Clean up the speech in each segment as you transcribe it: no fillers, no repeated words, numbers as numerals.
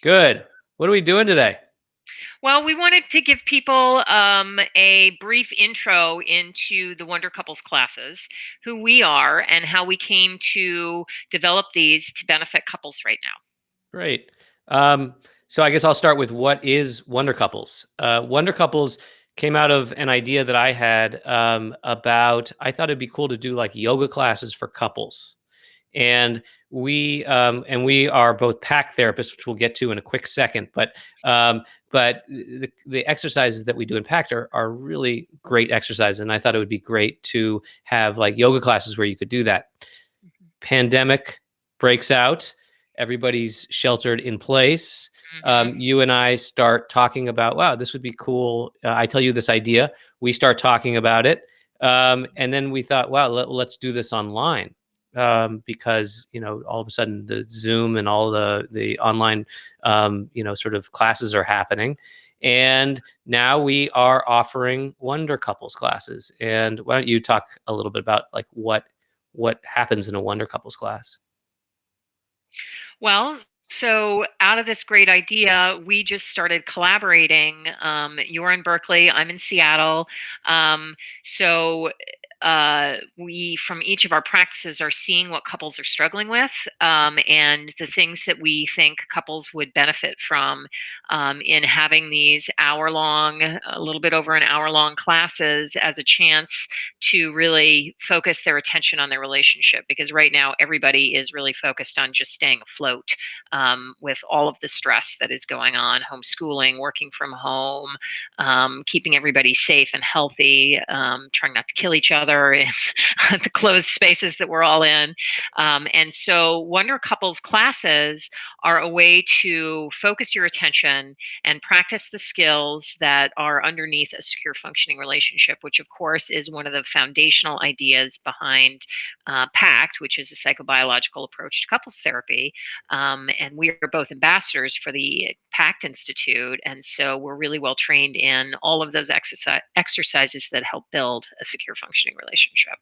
Good. What are we doing today? Well, we wanted to give people a brief intro into the Wonder Couples classes, who we are, and how we came to develop these to benefit couples right now. Great. So I guess I'll start with what is Wonder Couples. Wonder Couples came out of an idea that I had about I thought it'd be cool to do like yoga classes for couples. And we are both pack therapists, which we'll get to in a quick second. But the exercises that we do in pack are really great exercises, and I thought it would be great to have like yoga classes where you could do that. Mhm. Pandemic breaks out, everybody's sheltered in place. Mhm. You and I start talking about, wow, this would be cool. I tell you this idea, we start talking about it, and then we thought, wow, let's do this online. Because all of a sudden the Zoom and all the online sort of classes are happening, and now we are offering Wonder Couples classes. And why don't you talk a little bit about like what happens in a Wonder Couples class? Well, so out of this great idea, we just started collaborating. You're in Berkeley, I'm in Seattle. So we, from each of our practices, are seeing what couples are struggling with, and the things that we think couples would benefit from in having these hour long, a little bit over an hour long classes as a chance to really focus their attention on their relationship, because right now everybody is really focused on just staying afloat with all of the stress that is going on, homeschooling, working from home, keeping everybody safe and healthy, trying not to kill each other in the closed spaces that we're all in. And so Wonder Couples classes are a way to focus your attention and practice the skills that are underneath a secure functioning relationship, which of course is one of the foundational ideas behind PACT, which is a psychobiological approach to couples therapy. And we are both ambassadors for the PACT Institute. And so we're really well trained in all of those exercises that help build a secure functioning relationship.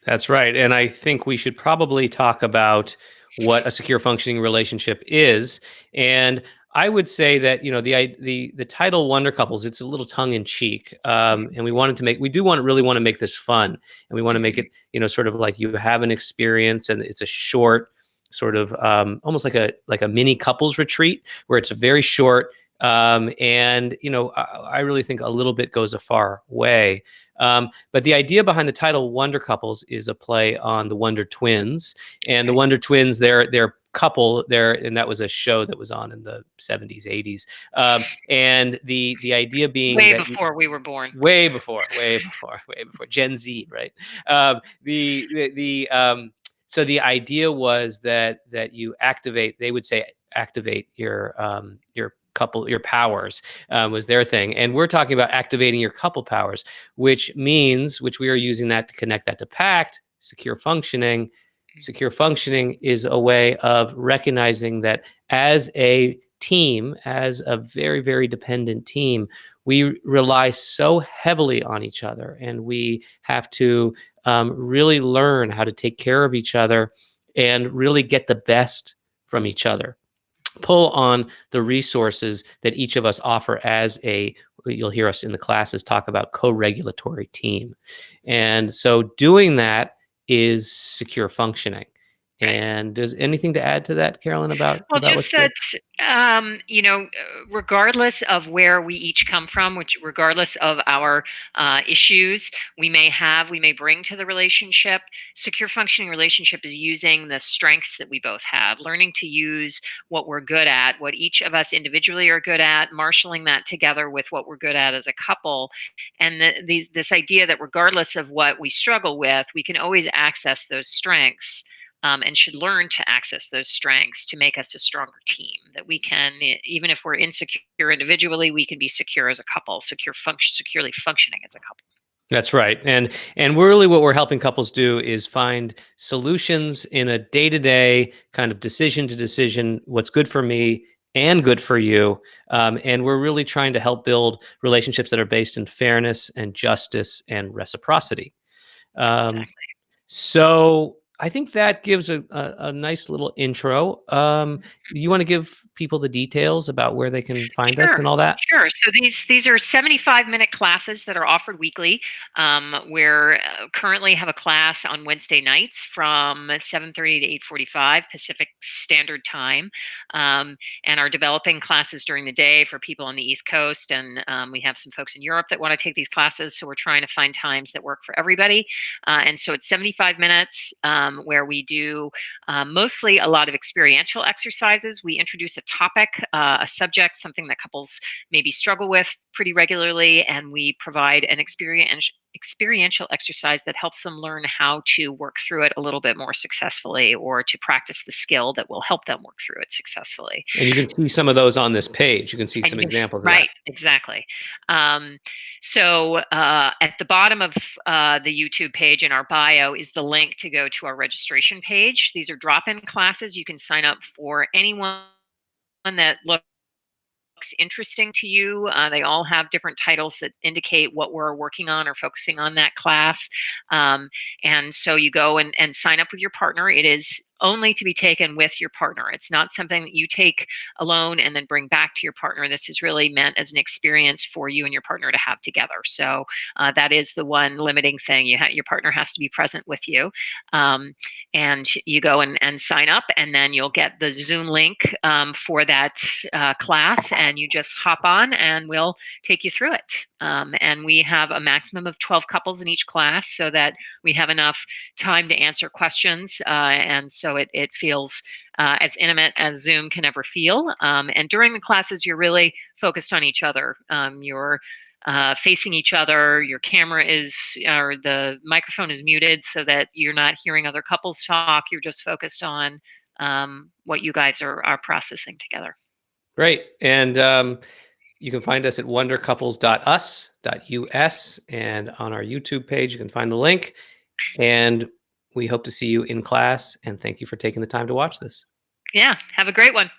That's right. And I think we should probably talk about what a secure functioning relationship is. And I would say that, the title Wonder Couples, it's a little tongue in cheek. And we do really want to make this fun. And we want to make Mhm. it, sort of like you have an experience and it's a short sort of almost like a mini couples retreat where it's a very short. And, I really think a little bit goes a far way. But the idea behind the title Wonder Couples is a play on the Wonder Twins. And the Okay. Wonder Twins, they're couple there, and that was a show that was on in the 70s, 80s. And the idea being Way that before we were born. way before Gen Z, right? So the idea was that you activate. They would say activate your couple, your powers, was their thing, and we're talking about activating your couple powers, which we are using that to connect that to pact secure functioning. Secure functioning is a way of recognizing that as a team, as a very, very dependent team, we rely so heavily on each other, and we have to really learn how to take care of each other and really get the best from each other, pull on the resources that each of us offer as a, you'll hear us in the classes talk about co-regulatory team. And so doing that is secure functioning. Right. And does anything to add to that, Carolyn, Well, about what just you that, regardless of where we each come from, which regardless of our issues we may bring to the relationship, secure functioning relationship is using the strengths that we both have, learning to use what we're good at, what each of us individually are good at, marshaling that together with what we're good at as a couple. And this idea that regardless of what we struggle with, we can always access those strengths, and should learn to access those strengths to make us a stronger team. That we can, even if we're insecure individually, we can be secure as a couple, securely functioning as a couple. That's right. And really what we're helping couples do is find solutions in a day-to-day kind of decision to decision, what's good for me and good for you. And we're really trying to help build relationships that are based in fairness and justice and reciprocity. Um, Exactly. so I think that gives a nice little intro. You want to give people the details about where they can find us Sure, and all that? sure. So these are 75-minute classes that are offered weekly. We're currently have a class on Wednesday nights from 7:30 to 8:45 Pacific Standard Time, and are developing classes during the day for people on the East Coast. And we have some folks in Europe that want to take these classes. So we're trying to find times that work for everybody. And so it's 75 minutes where we do mostly a lot of experiential exercises. We introduce a topic, a subject, something that couples maybe struggle with pretty regularly, and we provide an experiential exercise that helps them learn how to work through it a little bit more successfully, or to practice the skill that will help them work through it successfully. And you can see some of those on this page. You can see And some you can examples of that. right, exactly. Um, so at the bottom of the YouTube page in our bio is the link to go to our registration page. These are drop-in classes. You can sign up for anyone that looks interesting to you. They all have different titles that indicate what we're working on or focusing on that class. And so you go and sign up with your partner. It is only to be taken with your partner. It's not something that you take alone and then bring back to your partner. This is really meant as an experience for you and your partner to have together. So that is the one limiting thing. Your partner has to be present with you. And you go and sign up, and then you'll get the Zoom link for that class, and you just hop on and we'll take you through it. And we have a maximum of 12 couples in each class so that we have enough time to answer questions. And so it feels as intimate as Zoom can ever feel. And during the classes, you're really focused on each other. You're facing each other. Your camera is, or the microphone is muted so that you're not hearing other couples talk. You're just focused on what you guys are processing together. Great. And you can find us at wondercouples.us.us, and on our YouTube page, you can find the link. And we hope to see you in class. And thank you for taking the time to watch this. Yeah, have a great one.